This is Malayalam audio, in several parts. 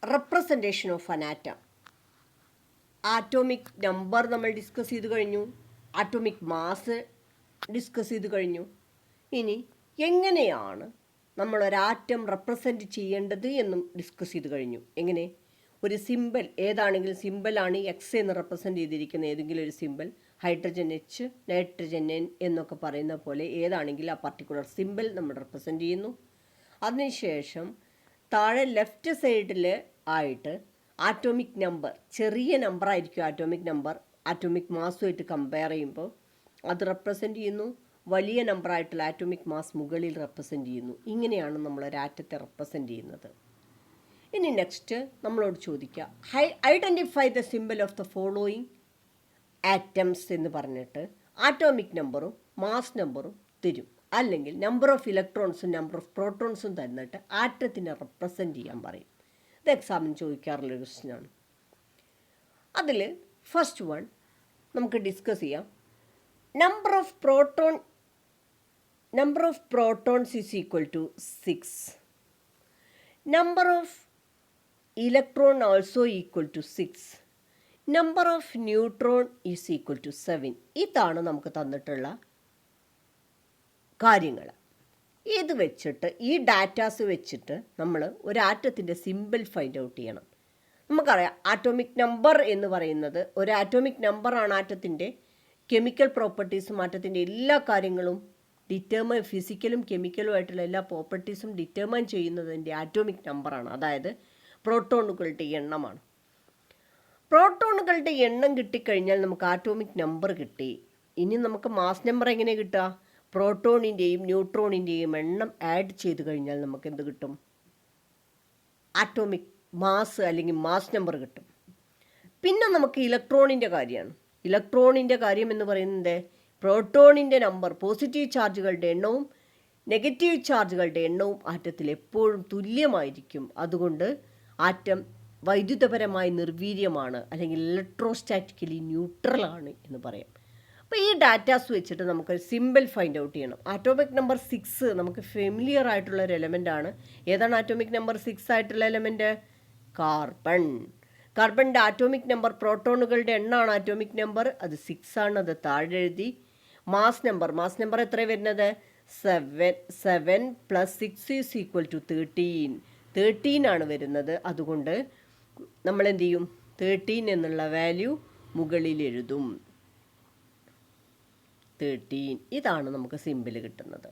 Representation of an atom. Atomic number നമ്മൾ ഡിസ്കസ് ചെയ്ത് കഴിഞ്ഞു, ആറ്റോമിക് മാസ് ഡിസ്കസ് ചെയ്ത് കഴിഞ്ഞു. ഇനി എങ്ങനെയാണ് നമ്മളൊരാറ്റം റെപ്രസെൻറ്റ് ചെയ്യേണ്ടത് എന്നും ഡിസ്കസ് ചെയ്ത് കഴിഞ്ഞു. എങ്ങനെ? ഒരു സിമ്പൽ ഏതാണെങ്കിലും സിമ്പലാണ് എക്സ് എന്ന് റെപ്രസെൻറ്റ് ചെയ്തിരിക്കുന്ന ഏതെങ്കിലും ഒരു symbol, hydrogen H, nitrogen N എന്നൊക്കെ പറയുന്ന പോലെ ഏതാണെങ്കിലും ആ പർട്ടിക്കുലർ സിമ്പൽ നമ്മൾ റെപ്രസെൻറ്റ് ചെയ്യുന്നു. അതിനുശേഷം താഴെ ലെഫ്റ്റ് സൈഡിൽ ആയിട്ട് ആറ്റോമിക് നമ്പർ, ചെറിയ നമ്പറായിരിക്കും ആറ്റോമിക് നമ്പർ, ആറ്റോമിക് മാസുമായിട്ട് കമ്പയർ ചെയ്യുമ്പോൾ അത് റെപ്രസെൻറ്റ് ചെയ്യുന്നു. വലിയ നമ്പറായിട്ടുള്ള ആറ്റോമിക് മാസ് മുകളിൽ റെപ്രസെൻറ്റ് ചെയ്യുന്നു. ഇങ്ങനെയാണ് നമ്മളൊരാറ്റത്തെ റെപ്രസെൻറ്റ് ചെയ്യുന്നത്. ഇനി നെക്സ്റ്റ് നമ്മളോട് ചോദിക്കുക, identify the symbol of the following atoms എന്ന് പറഞ്ഞിട്ട് ആറ്റോമിക് നമ്പറും മാസ് നമ്പറും തരും. അല്ലെങ്കിൽ നമ്പർ ഓഫ് ഇലക്ട്രോൺസും നമ്പർ ഓഫ് പ്രോട്ടോൺസും തന്നിട്ട് ആറ്റത്തിനെ റെപ്രസെൻറ്റ് ചെയ്യാൻ പറയും. ഇത് എക്സാമിന് ചോദിക്കാറുള്ളൊരു ക്വസ്റ്റ്യനാണ്. അതിൽ ഫസ്റ്റ് വൺ നമുക്ക് ഡിസ്കസ് ചെയ്യാം. Number of protons is equal to 6. Number of electron also equal to 6. Number of neutron is equal to 7. ഇതാണ് നമുക്ക് തന്നിട്ടുള്ള കാര്യങ്ങൾ. ഇത് വെച്ചിട്ട് ഈ ഡാറ്റാസ് വെച്ചിട്ട് നമ്മൾ ഒരു ആറ്റത്തിൻ്റെ സിമ്പിൾ ഫൈൻഡ് ഔട്ട് ചെയ്യണം. നമുക്കറിയാം ആറ്റോമിക് നമ്പർ എന്ന് പറയുന്നത്, ഒരു ആറ്റോമിക് നമ്പറാണ് ആറ്റത്തിൻ്റെ കെമിക്കൽ പ്രോപ്പർട്ടീസും ആറ്റത്തിൻ്റെ എല്ലാ കാര്യങ്ങളും ഡിറ്റർമൈൻ, ഫിസിക്കലും കെമിക്കലും ആയിട്ടുള്ള എല്ലാ പ്രോപ്പർട്ടീസും ഡിറ്റർമൈൻ ചെയ്യുന്നതിൻ്റെ ആറ്റോമിക് നമ്പറാണ്. അതായത് പ്രോട്ടോണുകളുടെ എണ്ണമാണ്. പ്രോട്ടോണുകളുടെ എണ്ണം കിട്ടിക്കഴിഞ്ഞാൽ നമുക്ക് ആറ്റോമിക് നമ്പർ കിട്ടി. ഇനി നമുക്ക് മാസ് നമ്പർ എങ്ങനെ കിട്ടുക? പ്രോട്ടോണിൻ്റെയും ന്യൂട്രോണിൻ്റെയും എണ്ണം ആഡ് ചെയ്ത് കഴിഞ്ഞാൽ നമുക്ക് എന്ത് കിട്ടും? ആറ്റോമിക് മാസ് അല്ലെങ്കിൽ മാസ് നമ്പർ കിട്ടും. പിന്നെ നമുക്ക് ഇലക്ട്രോണിൻ്റെ കാര്യമാണ്. ഇലക്ട്രോണിൻ്റെ കാര്യം എന്ന് പറയുന്നത് പ്രോട്ടോണിൻ്റെ നമ്പർ, പോസിറ്റീവ് ചാർജുകളുടെ എണ്ണവും നെഗറ്റീവ് ചാർജുകളുടെ എണ്ണവും ആറ്റത്തിൽ എപ്പോഴും തുല്യമായിരിക്കും. അതുകൊണ്ട് ആറ്റം വൈദ്യുതപരമായി നിർവീര്യമാണ്, അല്ലെങ്കിൽ ഇലക്ട്രോസ്റ്റാറ്റിക്കലി ന്യൂട്രലാണ് എന്ന് പറയാം. അപ്പോൾ ഈ ഡാറ്റാസ് വെച്ചിട്ട് നമുക്കൊരു സിമ്പിൾ ഫൈൻഡ് ഔട്ട് ചെയ്യണം. ആറ്റോമിക് നമ്പർ 6 നമുക്ക് ഫെമിലിയർ ആയിട്ടുള്ളൊരു എലമെൻ്റാണ്. ഏതാണ് ആറ്റോമിക് നമ്പർ 6 ആയിട്ടുള്ള എലമെൻറ്റ്? കാർബൺ. കാർബണിൻ്റെ ആറ്റോമിക് നമ്പർ, പ്രോട്ടോണുകളുടെ എണ്ണമാണ് ആറ്റോമിക് നമ്പർ, അത് 6 ആണ്. അത് താഴെ എഴുതി. മാസ് നമ്പർ എത്ര വരുന്നത്? 7 + 6 ഈസ് ഈക്വൽ ടു 13 ആണ് വരുന്നത്. അതുകൊണ്ട് നമ്മൾ എന്ത് ചെയ്യും? 13 എന്നുള്ള വാല്യൂ മുകളിൽ എഴുതും. 13. ഇതാണ് നമുക്ക് സിമ്പിൾ കിട്ടുന്നത്.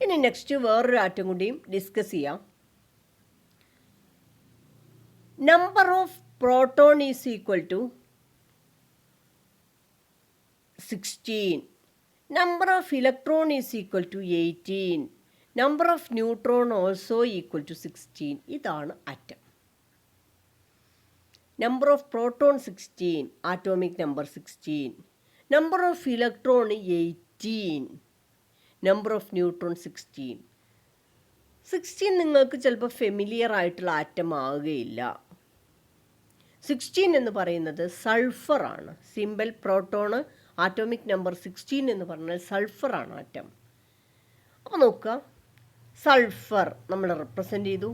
ഇനി നെക്സ്റ്റ് വേറൊരു ആറ്റം കൂടിയും ഡിസ്കസ് ചെയ്യാം. Number of proton is equal to 16. Number of electron is equal to 18. Number of neutron also equal to 16. ഇതാണ് atom. Number of proton 16, atomic number 16. Number of electron 18, number of neutron 16. 16 നിങ്ങൾക്ക് ചിലപ്പോൾ ഫെമിലിയർ ആയിട്ടുള്ള ആറ്റം ആവുകയില്ല. 16 എന്ന് പറയുന്നത് സൾഫറാണ്. സിമ്പിൾ പ്രോട്ടോണ്, ആറ്റോമിക് നമ്പർ 16 എന്ന് പറഞ്ഞാൽ സൾഫറാണ് ആറ്റം. അപ്പോൾ നോക്കുക, സൾഫർ നമ്മൾ റെപ്രസെൻ്റ് ചെയ്തു.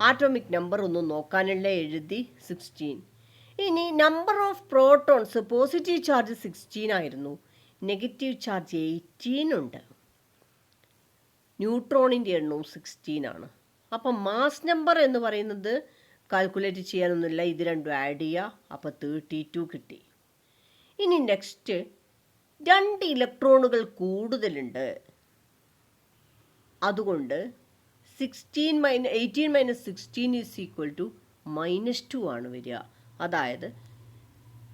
ആറ്റോമിക് നമ്പർ ഒന്നും നോക്കാനുള്ള എഴുതി 16. ഇനി number of protons, positive charge 16 ആയിരുന്നു, നെഗറ്റീവ് ചാർജ് 18 ഉണ്ട്. ന്യൂട്രോണിൻ്റെ എണ്ണവും 16 ആണ്. അപ്പം മാസ് നമ്പർ എന്ന് പറയുന്നത് കാൽക്കുലേറ്റ് ചെയ്യാനൊന്നുമില്ല, ഇത് രണ്ടും ആഡ് ചെയ്യുക. അപ്പോൾ 32 കിട്ടി. ഇനി നെക്സ്റ്റ് 2 ഇലക്ട്രോണുകൾ കൂടുതലുണ്ട്. അതുകൊണ്ട് 18 - 16 ഈസ് ഈക്വൽ ടു -2 ആണ് വരിക. അതായത്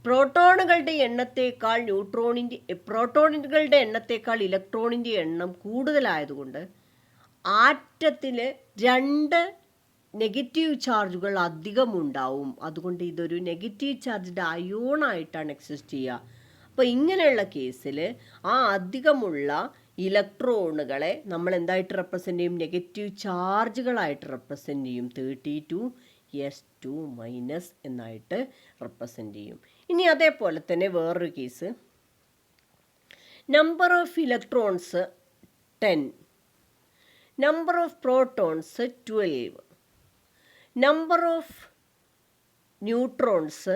പ്രോട്ടോണുകളുടെ എണ്ണത്തേക്കാൾ ഇലക്ട്രോണിൻ്റെ എണ്ണം കൂടുതലായതുകൊണ്ട് ആറ്റത്തിൽ 2 നെഗറ്റീവ് ചാർജുകൾ അധികമുണ്ടാവും. അതുകൊണ്ട് ഇതൊരു നെഗറ്റീവ് ചാർജ്ഡ് അയോണായിട്ടാണ് എക്സിസ്റ്റ് ചെയ്യുക. അപ്പോൾ ഇങ്ങനെയുള്ള കേസിൽ ആ അധികമുള്ള ഇലക്ട്രോണുകളെ നമ്മൾ എന്തായിട്ട് റെപ്രസെൻ്റ് ചെയ്യും? നെഗറ്റീവ് ചാർജുകളായിട്ട് റെപ്രസെൻ്റ് ചെയ്യും. 32 S2- എന്നായിട്ട് റെപ്രസെൻ്റ് ചെയ്യും. ഇനി അതേപോലെ തന്നെ വേറൊരു case, number of electrons 10, number of protons 12, number of neutrons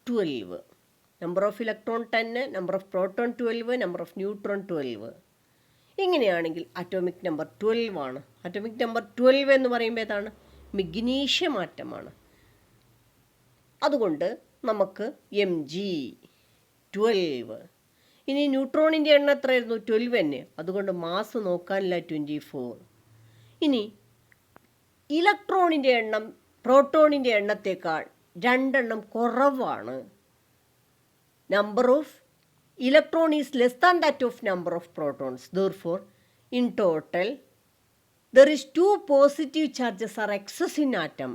12, number of electron 10, number of proton 12, number of neutron 12. ഇങ്ങനെയാണെങ്കിൽ അറ്റോമിക് നമ്പർ 12 ആണ്. അറ്റോമിക് നമ്പർ 12 എന്ന് പറയുമ്പോൾ ഏതാണ്? മഗ്നീഷ്യം ആറ്റമാണ്. അതുകൊണ്ട് നമുക്ക് Mg12. ഇനി ന്യൂട്രോണിൻ്റെ എണ്ണം എത്രയായിരുന്നു? 12 തന്നെ. അതുകൊണ്ട് മാസ് നോക്കാനില്ല, 24. ഇനി ഇലക്ട്രോണിൻ്റെ എണ്ണം പ്രോട്ടോണിൻ്റെ എണ്ണത്തേക്കാൾ 2 എണ്ണം കുറവാണ്. Number of electron is less than that of number of protons. Therefore, in total, there is 2 positive charges are excess in atom.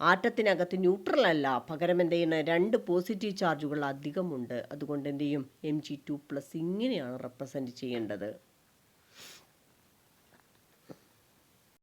ആറ്റത്തിനകത്ത് ന്യൂട്രൽ അല്ല, പകരം എന്ത് ചെയ്യുന്ന 2 പോസിറ്റീവ് ചാർജുകൾ അധികമുണ്ട്. അതുകൊണ്ട് എന്ത് ചെയ്യും? Mg2+ ഇങ്ങനെയാണ് റെപ്രസെൻറ്റ് ചെയ്യേണ്ടത്.